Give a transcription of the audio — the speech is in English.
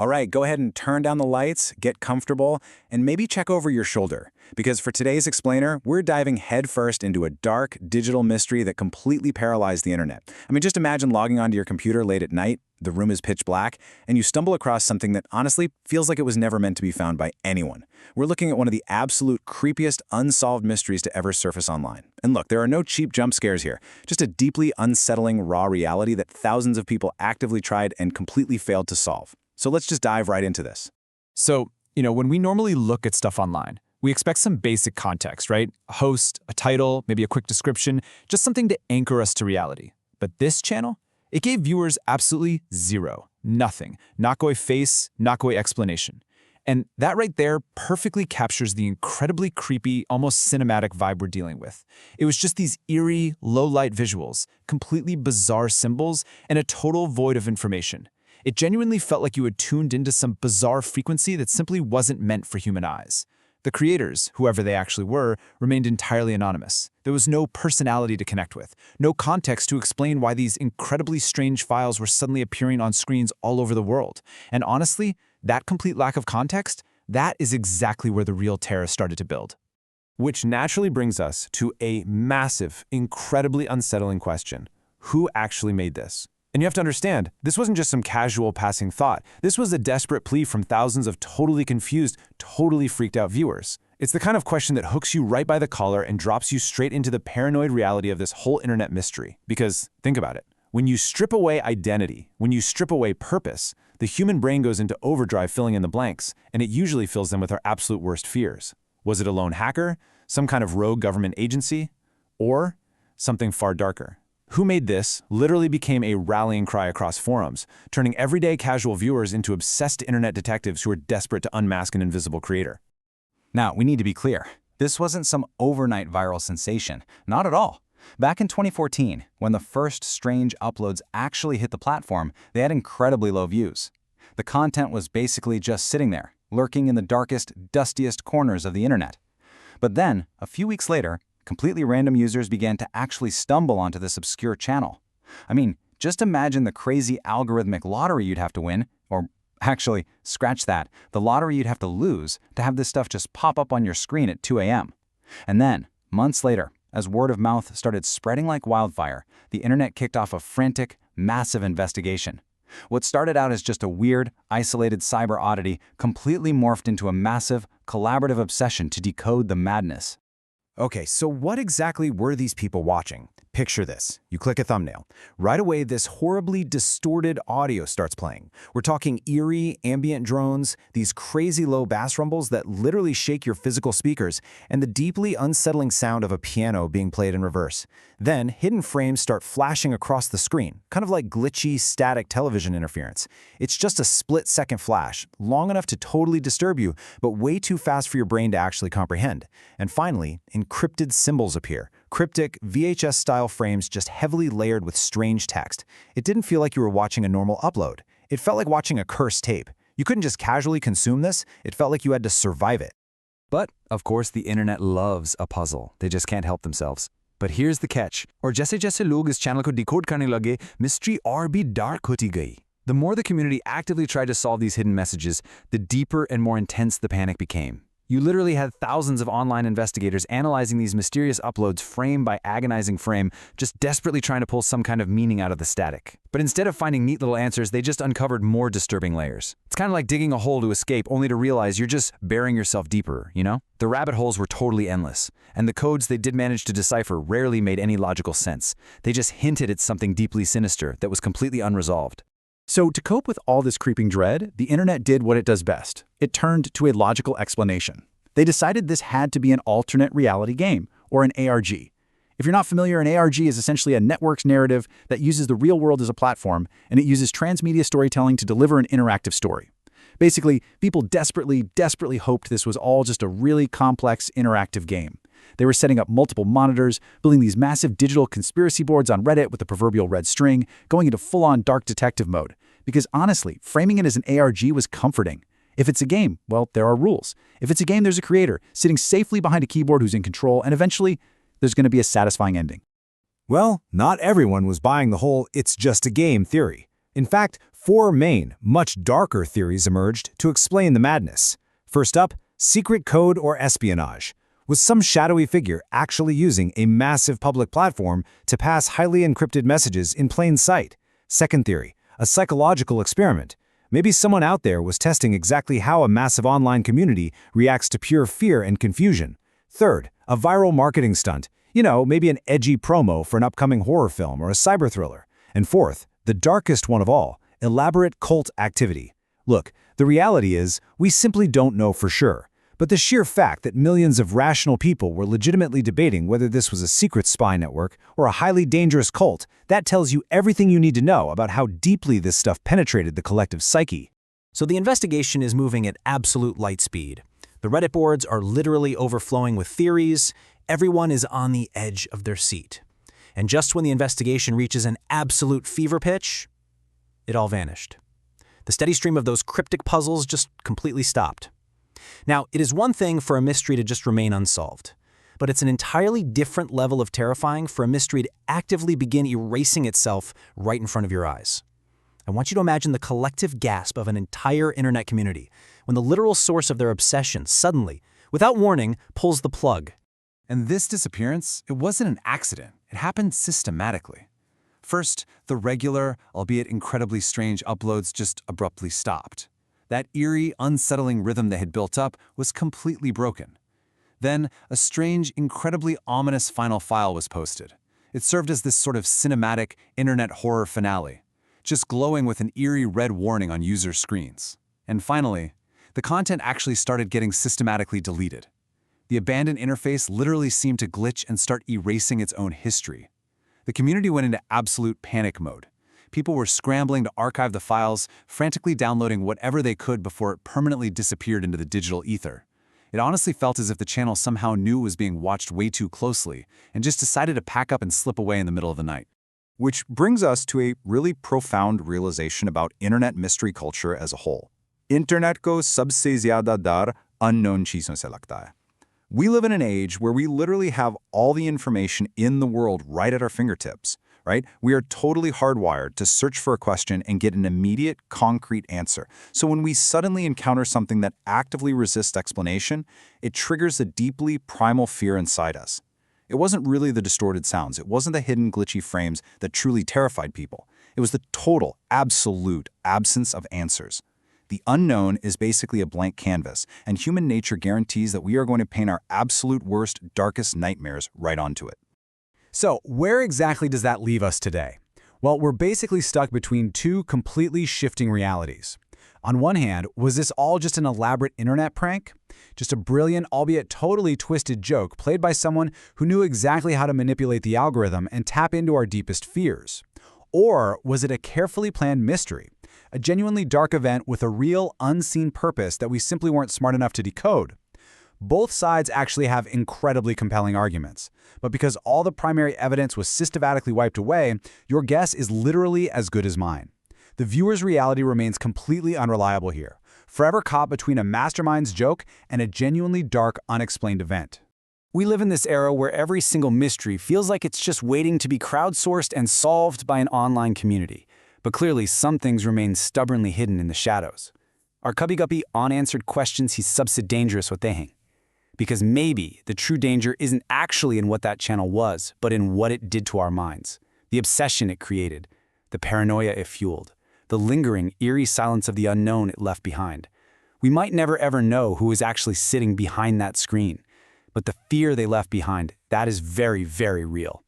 All right, go ahead and turn down the lights, get comfortable, and maybe check over your shoulder. Because for today's explainer, we're diving headfirst into a dark, digital mystery that completely paralyzed the internet. I mean, just imagine logging onto your computer late at night, the room is pitch black, and you stumble across something that honestly feels like it was never meant to be found by anyone. We're looking at one of the absolute creepiest unsolved mysteries to ever surface online. And look, there are no cheap jump scares here, just a deeply unsettling raw reality that thousands of people actively tried and completely failed to solve. So let's just dive right into this. So, when we normally look at stuff online, we expect some basic context, right? A host, a title, maybe a quick description, just something to anchor us to reality. But this channel, it gave viewers absolutely zero, nothing, nakoi face, nakoi explanation. And that right there perfectly captures the incredibly creepy, almost cinematic vibe we're dealing with. It was just these eerie, low-light visuals, completely bizarre symbols, and a total void of information. It genuinely felt like you had tuned into some bizarre frequency that simply wasn't meant for human eyes. The creators, whoever they actually were, remained entirely anonymous. There was no personality to connect with, no context to explain why these incredibly strange files were suddenly appearing on screens all over the world. And honestly, that complete lack of context, that is exactly where the real terror started to build. Which naturally brings us to a massive, incredibly unsettling question. Who actually made this? And you have to understand, this wasn't just some casual passing thought. This was a desperate plea from thousands of totally confused, totally freaked out viewers. It's the kind of question that hooks you right by the collar and drops you straight into the paranoid reality of this whole internet mystery. Because, think about it, when you strip away identity, when you strip away purpose, the human brain goes into overdrive filling in the blanks, and it usually fills them with our absolute worst fears. Was it a lone hacker, some kind of rogue government agency, or something far darker? Who Made This literally became a rallying cry across forums, turning everyday casual viewers into obsessed internet detectives who are desperate to unmask an invisible creator. Now, we need to be clear. This wasn't some overnight viral sensation. Not at all. Back in 2014, when the first strange uploads actually hit the platform, they had incredibly low views. The content was basically just sitting there, lurking in the darkest, dustiest corners of the internet. But then, a few weeks later, completely random users began to actually stumble onto this obscure channel. I mean, just imagine the crazy algorithmic lottery you'd have to win, or actually, scratch that, the lottery you'd have to lose to have this stuff just pop up on your screen at 2 a.m. And then, months later, as word of mouth started spreading like wildfire, the internet kicked off a frantic, massive investigation. What started out as just a weird, isolated cyber oddity completely morphed into a massive, collaborative obsession to decode the madness. Okay, so what exactly were these people watching? Picture this. You click a thumbnail. Right away, this horribly distorted audio starts playing. We're talking eerie, ambient drones, these crazy low bass rumbles that literally shake your physical speakers, and the deeply unsettling sound of a piano being played in reverse. Then, hidden frames start flashing across the screen, kind of like glitchy, static television interference. It's just a split-second flash, long enough to totally disturb you, but way too fast for your brain to actually comprehend. And finally, encrypted symbols appear. Cryptic, VHS-style frames just heavily layered with strange text. It didn't feel like you were watching a normal upload. It felt like watching a cursed tape. You couldn't just casually consume this, it felt like you had to survive it. But, of course, the internet loves a puzzle. They just can't help themselves. But here's the catch. और जैसे-जैसे लोग इस channel को decode करने लगे, mystery और भी dark होती गई. The more the community actively tried to solve these hidden messages, the deeper and more intense the panic became. You literally had thousands of online investigators analyzing these mysterious uploads frame by agonizing frame, just desperately trying to pull some kind of meaning out of the static. But instead of finding neat little answers, they just uncovered more disturbing layers. It's kind of like digging a hole to escape, only to realize you're just burying yourself deeper, you know? The rabbit holes were totally endless, and the codes they did manage to decipher rarely made any logical sense. They just hinted at something deeply sinister that was completely unresolved. So to cope with all this creeping dread, the internet did what it does best. It turned to a logical explanation. They decided this had to be an alternate reality game, or an ARG. If you're not familiar, an ARG is essentially a network's narrative that uses the real world as a platform, and it uses transmedia storytelling to deliver an interactive story. Basically, people desperately hoped this was all just a really complex, interactive game. They were setting up multiple monitors, building these massive digital conspiracy boards on Reddit with the proverbial red string, going into full-on dark detective mode. Because honestly, framing it as an ARG was comforting. If it's a game, well, there are rules. If it's a game, there's a creator, sitting safely behind a keyboard who's in control, and eventually, there's going to be a satisfying ending. Well, not everyone was buying the whole "it's just a game" theory. In fact, 4 main, much darker theories emerged to explain the madness. First up, secret code or espionage. Was some shadowy figure actually using a massive public platform to pass highly encrypted messages in plain sight? Second theory, a psychological experiment. Maybe someone out there was testing exactly how a massive online community reacts to pure fear and confusion. Third, a viral marketing stunt. Maybe an edgy promo for an upcoming horror film or a cyber thriller. And fourth, the darkest one of all, elaborate cult activity. Look, the reality is, we simply don't know for sure. But the sheer fact that millions of rational people were legitimately debating whether this was a secret spy network or a highly dangerous cult, that tells you everything you need to know about how deeply this stuff penetrated the collective psyche. So the investigation is moving at absolute light speed. The Reddit boards are literally overflowing with theories. Everyone is on the edge of their seat. And just when the investigation reaches an absolute fever pitch, it all vanished. The steady stream of those cryptic puzzles just completely stopped. Now, it is one thing for a mystery to just remain unsolved, but it's an entirely different level of terrifying for a mystery to actively begin erasing itself right in front of your eyes. I want you to imagine the collective gasp of an entire internet community when the literal source of their obsession suddenly, without warning, pulls the plug. And this disappearance, it wasn't an accident. It happened systematically. First, the regular, albeit incredibly strange uploads just abruptly stopped. That eerie, unsettling rhythm that had built up was completely broken. Then, a strange, incredibly ominous final file was posted. It served as this sort of cinematic, internet horror finale, just glowing with an eerie red warning on user screens. And finally, the content actually started getting systematically deleted. The abandoned interface literally seemed to glitch and start erasing its own history. The community went into absolute panic mode. People were scrambling to archive the files, frantically downloading whatever they could before it permanently disappeared into the digital ether. It honestly felt as if the channel somehow knew it was being watched way too closely and just decided to pack up and slip away in the middle of the night. Which brings us to a really profound realization about internet mystery culture as a whole. Internet ko sabse zyada dar unknown cheezon se lagta hai. We live in an age where we literally have all the information in the world right at our fingertips, right? We are totally hardwired to search for a question and get an immediate, concrete answer. So when we suddenly encounter something that actively resists explanation, it triggers a deeply primal fear inside us. It wasn't really the distorted sounds. It wasn't the hidden, glitchy frames that truly terrified people. It was the total, absolute absence of answers. The unknown is basically a blank canvas, and human nature guarantees that we are going to paint our absolute worst, darkest nightmares right onto it. So, where exactly does that leave us today? Well, we're basically stuck between two completely shifting realities. On one hand, was this all just an elaborate internet prank? Just a brilliant, albeit totally twisted joke played by someone who knew exactly how to manipulate the algorithm and tap into our deepest fears? Or was it a carefully planned mystery? A genuinely dark event with a real, unseen purpose that we simply weren't smart enough to decode? Both sides actually have incredibly compelling arguments. But because all the primary evidence was systematically wiped away, your guess is literally as good as mine. The viewer's reality remains completely unreliable here, forever caught between a mastermind's joke and a genuinely dark, unexplained event. We live in this era where every single mystery feels like it's just waiting to be crowdsourced and solved by an online community. But clearly, some things remain stubbornly hidden in the shadows. Our cubby-guppy unanswered questions he's subse dangerous what they hang. Because maybe the true danger isn't actually in what that channel was, but in what it did to our minds. The obsession it created, the paranoia it fueled, the lingering, eerie silence of the unknown it left behind. We might never ever know who is actually sitting behind that screen, but the fear they left behind, that is very, very real.